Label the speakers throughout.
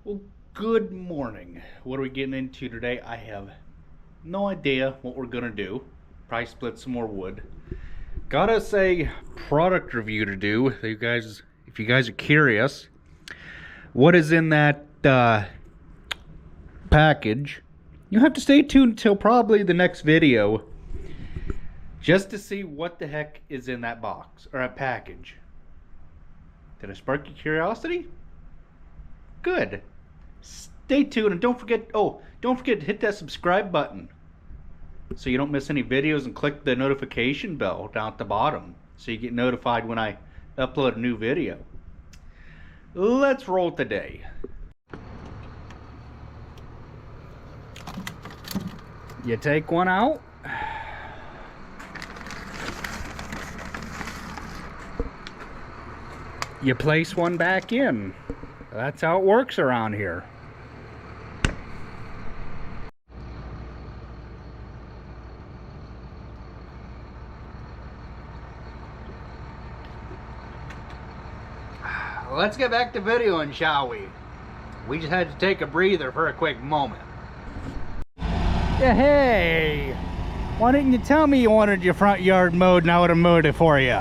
Speaker 1: Well, good morning. What are we getting into today? I have no idea what we're gonna do. Probably split some more wood. Got us a product review to do. You guys, if you guys are curious, what is in that package? You have to stay tuned until probably the next video, just to see what the heck is in that box or that package. Did I spark your curiosity? Good. Stay tuned and don't forget to hit that subscribe button so you don't miss any videos, and click the notification bell down at the bottom so you get notified when I upload a new video. Let's roll today. You take one out. You place one back in. That's how it works around here. Let's get back to videoing, shall we? We just had to take a breather for a quick moment. Yeah, hey! Why didn't you tell me you wanted your front yard mowed and I would have mowed it for you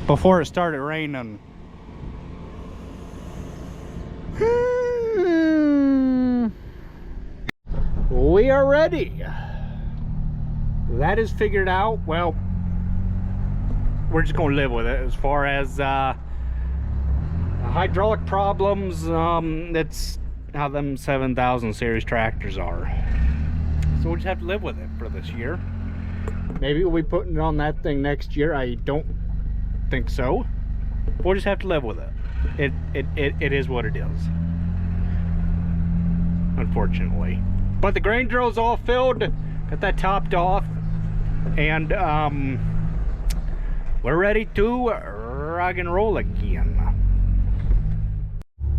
Speaker 1: before it started raining? We are ready. That is figured out. Well, we're just gonna live with it. As far as hydraulic problems, that's how them 7000 series tractors are. So we'll just have to live with it for this year. Maybe we'll be putting it on that thing next year. I don't think so. We'll just have to live with it. It is what it is, unfortunately. But the grain drill's all filled, got that topped off, and we're ready to rock and roll again.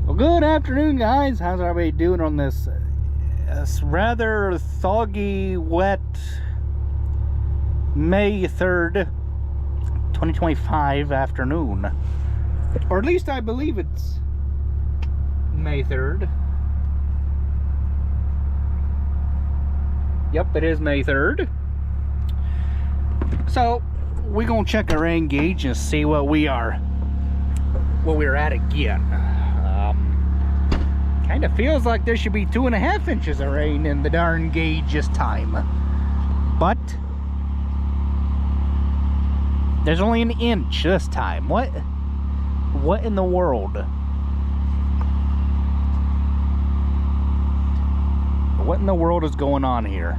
Speaker 1: Well, good afternoon, guys. How's everybody doing on this rather foggy, wet May 3rd, 2025 afternoon? Or at least I believe it's May 3rd. Yep, it is May 3rd. So we're gonna check our rain gauge and see what we're at again. Kind of feels like there should be 2.5 inches of rain in the darn gauge this time, but there's only an inch this time. What in the world? What in the world is going on here?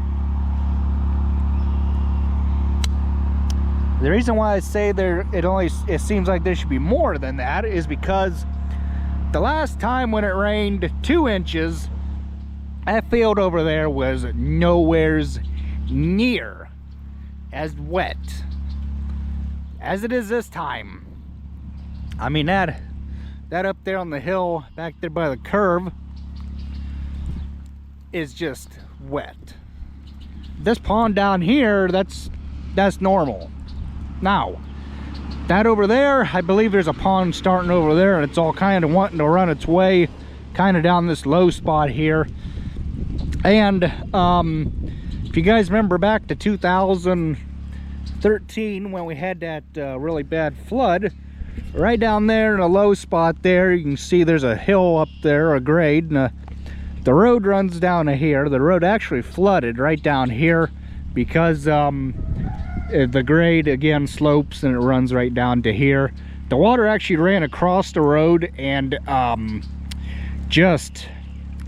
Speaker 1: The reason why I say it seems like there should be more than that is because the last time when it rained 2 inches, that field over there was nowheres near as wet as it is this time. I mean, that up there on the hill back there by the curve is just wet. This pond down here, that's normal. Now, that over there, I believe there's a pond starting over there, and it's all kind of wanting to run its way kind of down this low spot here. And if you guys remember back to 2013 when we had that really bad flood, right down there in a low spot there, you can see there's a hill up there, a grade, and the road runs down to here. The road actually flooded right down here because the grade again slopes and it runs right down to here. The water actually ran across the road and just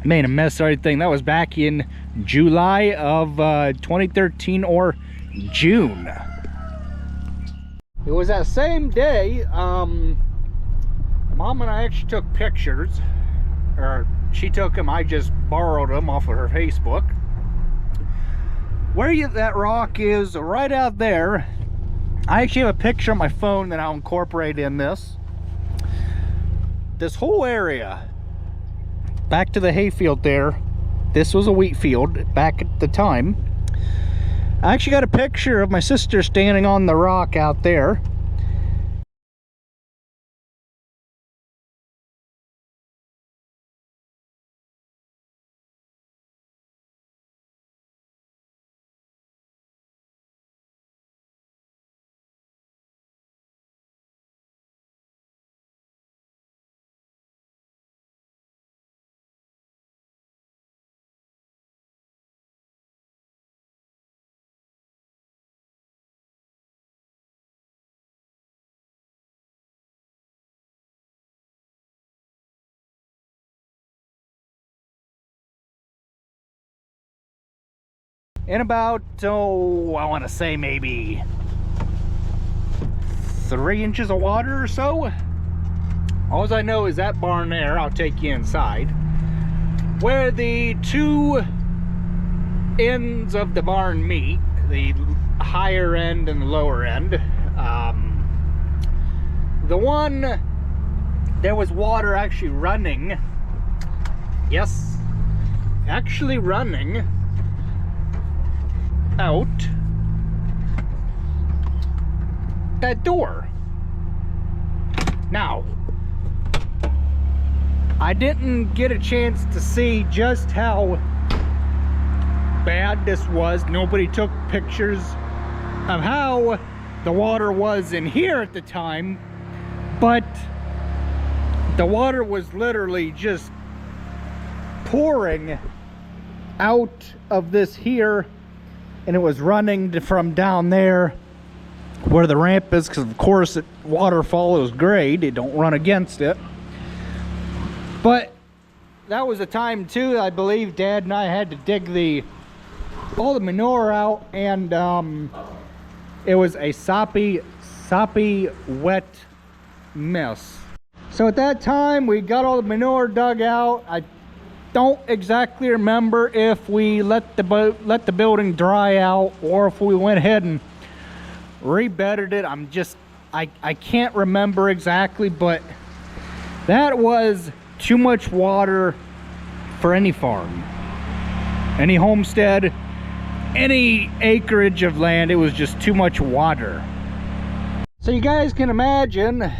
Speaker 1: made a mess of everything. That was back in July of 2013 or June. It was that same day. Mom and I actually took pictures, or she took them, I just borrowed them off of her Facebook. Where that rock is right out there, I actually have a picture on my phone that I'll incorporate in this. This whole area, back to the hayfield there, this was a wheat field back at the time. I actually got a picture of my sister standing on the rock out there. in about, oh, I want to say maybe 3 inches of water or so. All I know is that barn there, I'll take you inside, where the 2 ends of the barn meet, the higher end and the lower end. The one, there was water actually running, yes, actually running out that door. Now, I didn't get a chance to see just how bad this was. Nobody took pictures of how the water was in here at the time, but the water was literally just pouring out of this here, and it was running from down there where the ramp is, because of course water follows grade, it don't run against it. But that was a time too, I believe Dad and I had to dig all the manure out, and it was a soppy wet mess. So at that time we got all the manure dug out. I don't exactly remember if we let the building dry out or if we went ahead and rebedded it. I can't remember exactly, but that was too much water for any farm, any homestead, any acreage of land. It was just too much water. So you guys can imagine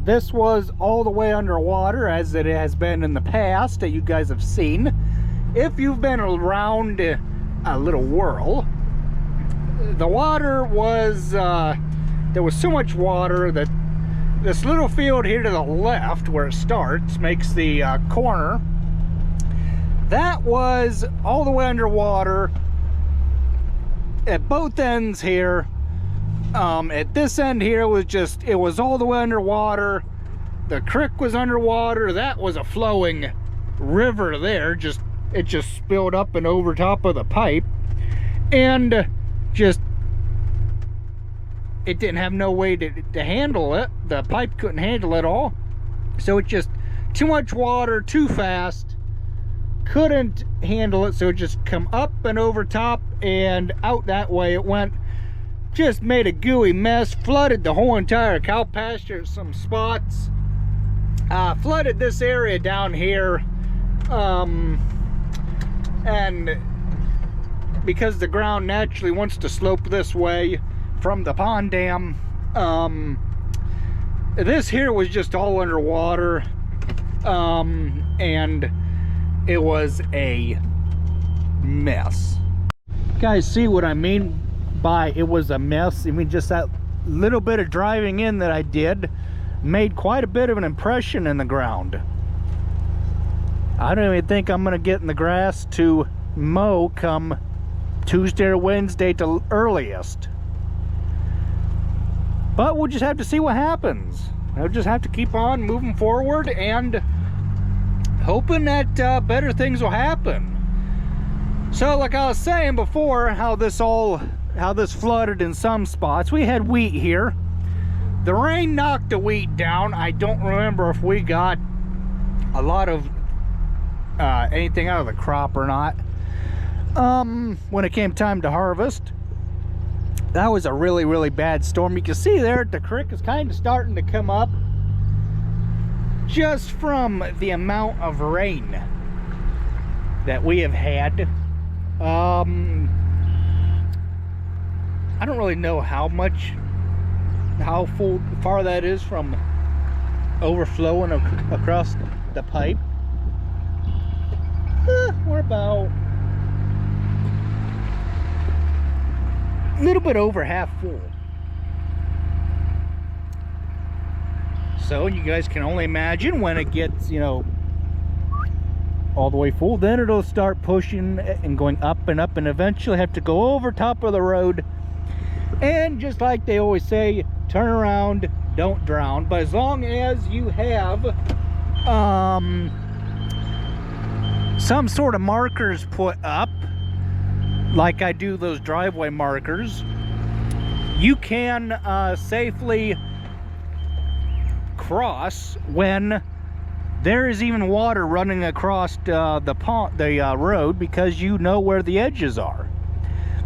Speaker 1: this was all the way underwater, as it has been in the past that you guys have seen. If you've been around a little whirl, the water was, there was so much water that this little field here to the left where it starts, makes the corner, that was all the way underwater at both ends here. At this end here, it was all the way underwater. The creek was underwater. That was a flowing river there. It just spilled up and over top of the pipe, and it didn't have no way to handle it. The pipe couldn't handle it all. So it just, too much water, too fast, couldn't handle it. So it just come up and over top and out that way it went. Just made a gooey mess, flooded the whole entire cow pasture at some spots, flooded this area down here, and because the ground naturally wants to slope this way from the pond dam, this here was just all underwater, and it was a mess. You guys see what I mean by it was a mess? I mean, just that little bit of driving in that I did made quite a bit of an impression in the ground. I don't even think I'm gonna get in the grass to mow come Tuesday or Wednesday to earliest. But we'll just have to see what happens. We'll just have to keep on moving forward and hoping that better things will happen. So like I was saying before, how this flooded in some spots. We had wheat here. The rain knocked the wheat down. I don't remember if we got a lot of anything out of the crop or not. When it came time to harvest, that was a really bad storm. You can see there the creek is kind of starting to come up just from the amount of rain that we have had. I don't really know how far that is from overflowing across the pipe. We're about a little bit over half full. So you guys can only imagine when it gets, all the way full, then it'll start pushing and going up and up, and eventually have to go over top of the road. And just like they always say, turn around, don't drown. But as long as you have some sort of markers put up, like I do those driveway markers, you can safely cross when there is even water running across the road, because you know where the edges are.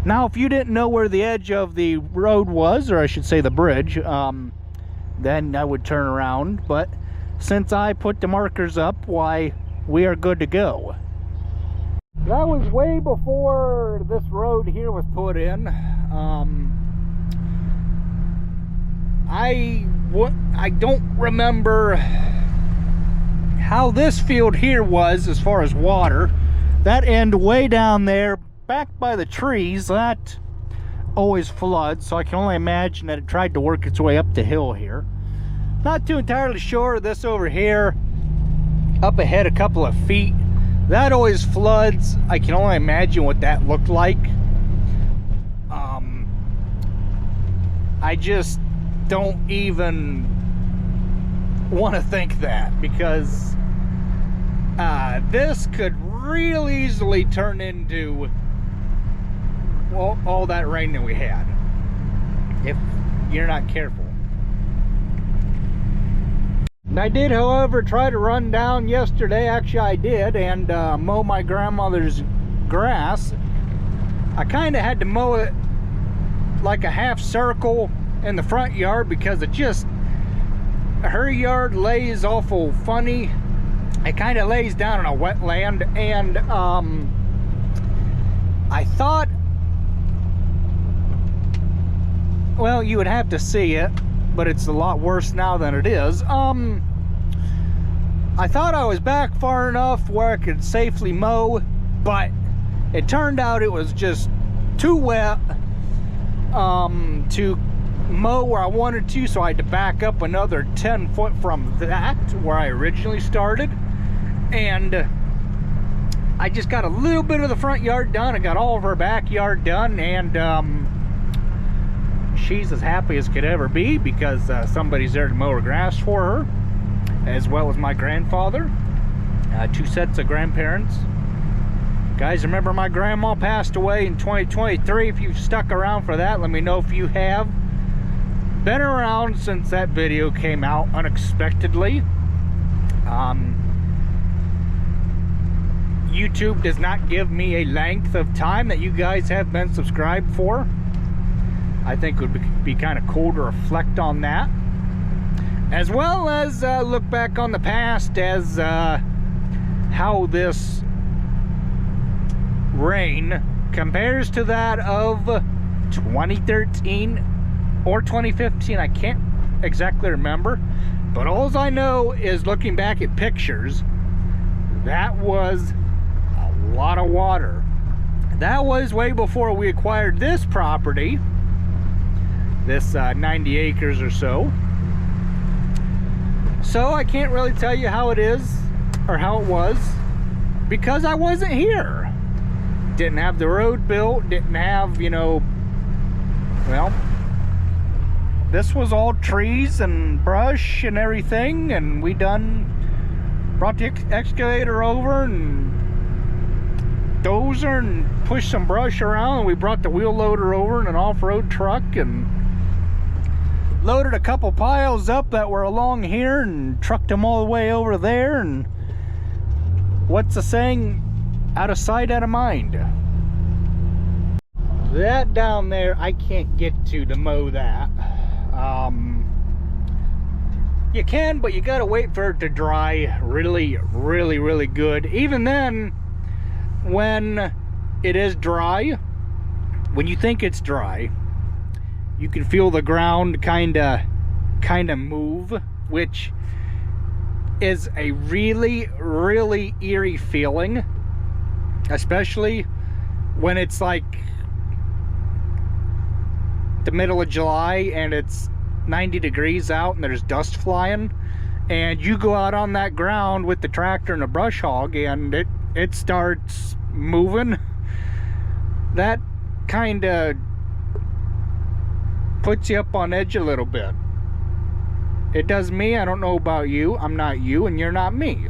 Speaker 1: Now, if you didn't know where the edge of the road was, or I should say the bridge, then I would turn around. But since I put the markers up, why, we are good to go. That was way before this road here was put in. I don't remember how this field here was as far as water. That end way down there, back by the trees, that always floods, so I can only imagine that it tried to work its way up the hill here. Not too entirely sure. This over here, up ahead a couple of feet, that always floods. I can only imagine what that looked like. I just don't even want to think that, because this could real easily turn into all that rain that we had if you're not careful. I did, however, try to run down yesterday. Actually, I did, and mow my grandmother's grass. I kind of had to mow it like a half circle in the front yard, because it just, her yard lays awful funny. It kind of lays down in a wetland, and I thought, well, you would have to see it, but it's a lot worse now than it is. I thought I was back far enough where I could safely mow, but it turned out it was just too wet to mow where I wanted to, so I had to back up another 10 foot from that where I originally started. And I just got a little bit of the front yard done. I got all of her backyard done, and she's as happy as could ever be, because somebody's there to mow her grass for her, as well as my grandfather, 2 sets of grandparents. Guys, remember my grandma passed away in 2023. If you've stuck around for that, let me know if you have been around since that video came out unexpectedly. YouTube does not give me a length of time that you guys have been subscribed for. I think it would be kind of cool to reflect on that, as well as look back on the past as how this rain compares to that of 2013 or 2015. I can't exactly remember, but all I know is, looking back at pictures, that was a lot of water. That was way before we acquired this property, this 90 acres or so. So I can't really tell you how it is or how it was, because I wasn't here. Didn't have the road built, didn't have, you know, well, this was all trees and brush and everything, and we brought the excavator over and dozer and pushed some brush around, and we brought the wheel loader over in an off-road truck and loaded a couple piles up that were along here and trucked them all the way over there. And what's the saying? Out of sight, out of mind. That down there, I can't get to mow that. You can, but you gotta wait for it to dry really, really, really good. Even then, when it is dry, when you think it's dry, you can feel the ground kind of move, which is a really, really eerie feeling, especially when it's like the middle of July and it's 90 degrees out and there's dust flying, and you go out on that ground with the tractor and a brush hog and it starts moving. That kind of puts you up on edge a little bit. It does me. I don't know about you. I'm not you and you're not me.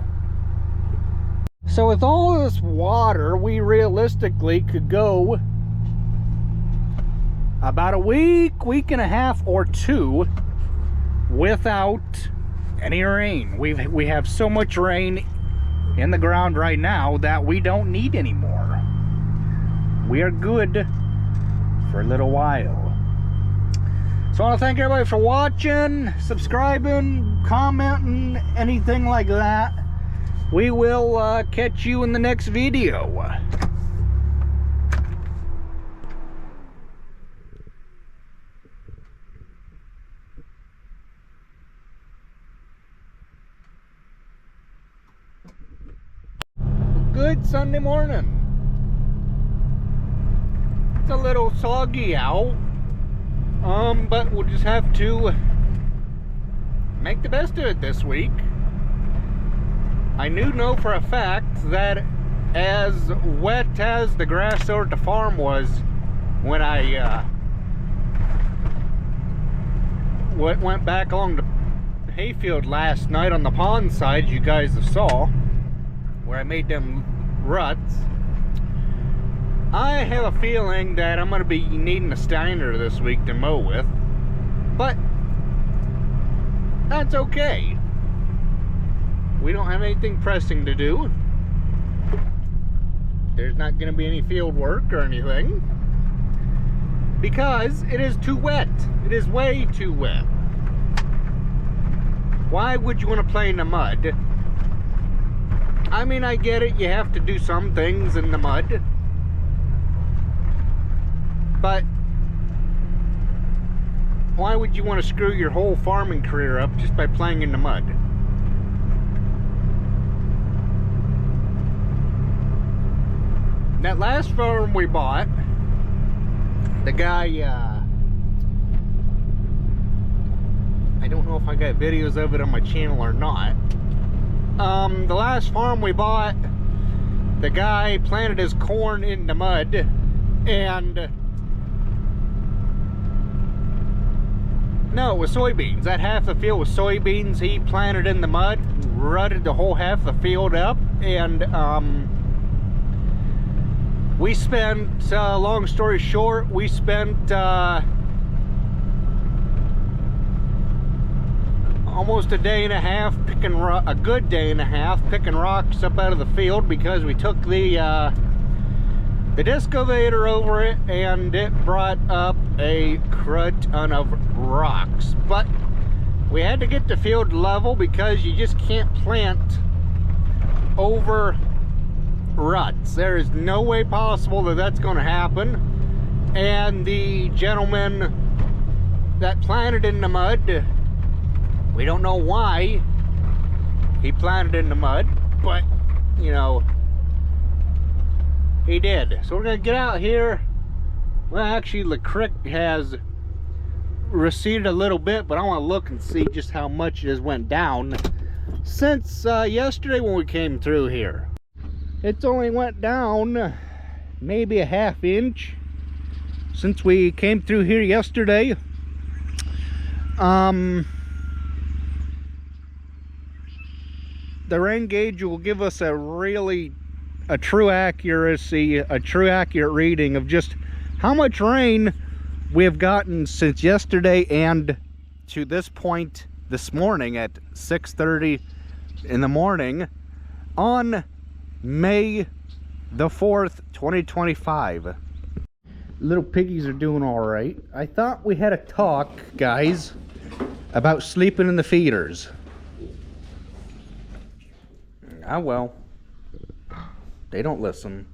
Speaker 1: So with all this water, we realistically could go about a week and a half or two without any rain. We have so much rain in the ground right now that we don't need any more. We are good for a little while. So I want to thank everybody for watching, subscribing, commenting, anything like that. We will catch you in the next video. Good Sunday morning. It's a little soggy out, but we'll just have to make the best of it this week. I know for a fact that as wet as the grass over at the farm was when I went back along the hayfield last night on the pond side, you guys have saw, where I made them ruts. I have a feeling that I'm going to be needing a Steiner this week to mow with, but that's okay. We don't have anything pressing to do. There's not going to be any field work or anything because it is too wet. It is way too wet. Why would you want to play in the mud? I mean, I get it, you have to do some things in the mud, but why would you want to screw your whole farming career up just by playing in the mud? That last farm we bought, the guy, I don't know if I got videos of it on my channel or not. The last farm we bought, the guy planted his corn in the mud, and no, it was soybeans. That half the field was soybeans he planted in the mud, rutted the whole half the field up, and we spent, long story short, we spent almost a day and a half picking a good day and a half picking rocks up out of the field because we took the excavator over it and it brought up a crud ton of rocks. But we had to get the field level because you just can't plant over ruts. There is no way possible that that's going to happen. And the gentleman that planted in the mud, we don't know why he planted in the mud, but, you know, he did. So we're going to get out here. Well, actually, the creek has receded a little bit, but I want to look and see just how much it has went down since yesterday when we came through here. It's only went down maybe a ½ inch since we came through here yesterday. The rain gauge will give us a true accurate reading of just how much rain we have gotten since yesterday and to this point this morning at 6:30 in the morning on May the 4th, 2025. Little piggies are doing all right. I thought we had a talk, guys, about sleeping in the feeders. Ah, well, they don't listen.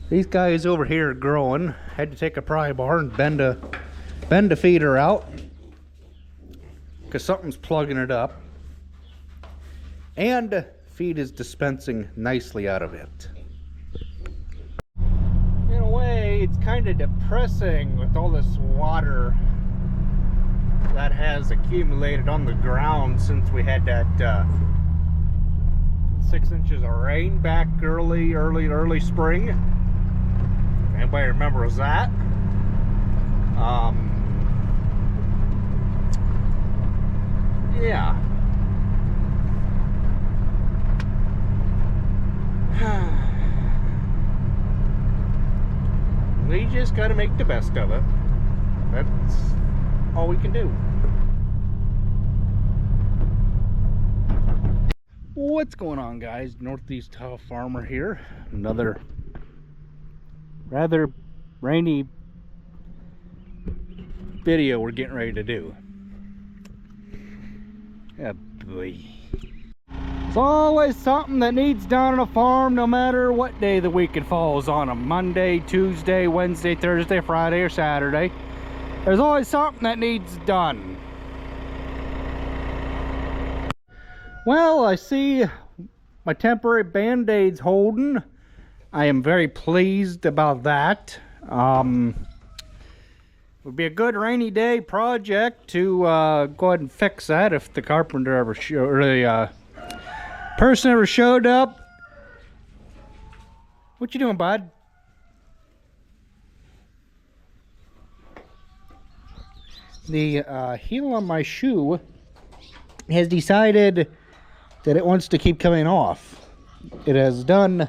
Speaker 1: These guys over here are growing. Had to take a pry bar and bend a feeder out because something's plugging it up. And feed is dispensing nicely out of it. In a way, it's kind of depressing with all this water that has accumulated on the ground since we had that 6 inches of rain back early spring. If anybody remembers that? Yeah. just got to make the best of it. That's all we can do. What's going on, guys? Northeast Tile Farmer here. Another rather rainy video we're getting ready to do. Yeah, boy. There's always something that needs done on a farm, no matter what day of the week it falls on. A Monday, Tuesday, Wednesday, Thursday, Friday, or Saturday. There's always something that needs done. Well, I see my temporary band-aids holding. I am very pleased about that. Would be a good rainy day project to go ahead and fix that if the carpenter ever or the person ever showed up. What you doing, bud? The heel on my shoe has decided that it wants to keep coming off. It has done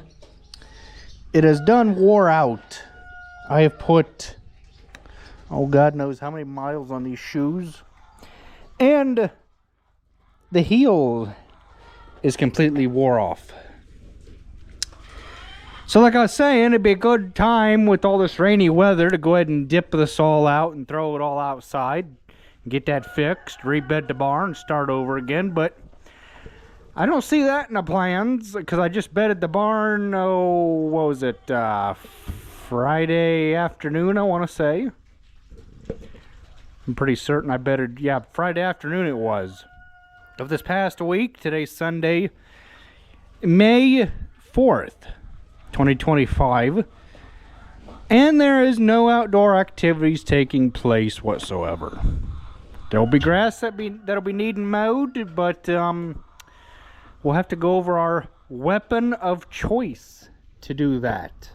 Speaker 1: wore out. I have put, oh God knows how many miles on these shoes, and the heel is completely wore off. So like I was saying, it'd be a good time with all this rainy weather to go ahead and dip this all out and throw it all outside, get that fixed, rebed the barn, start over again. But I don't see that in the plans, because I just bedded the barn, oh, what was it, Friday afternoon, I want to say. I'm pretty certain I bedded, yeah, Friday afternoon it was, of this past week. Today's Sunday, May 4th, 2025. And there is no outdoor activities taking place whatsoever. There'll be grass that'll be needing mowed, but we'll have to go over our weapon of choice to do that.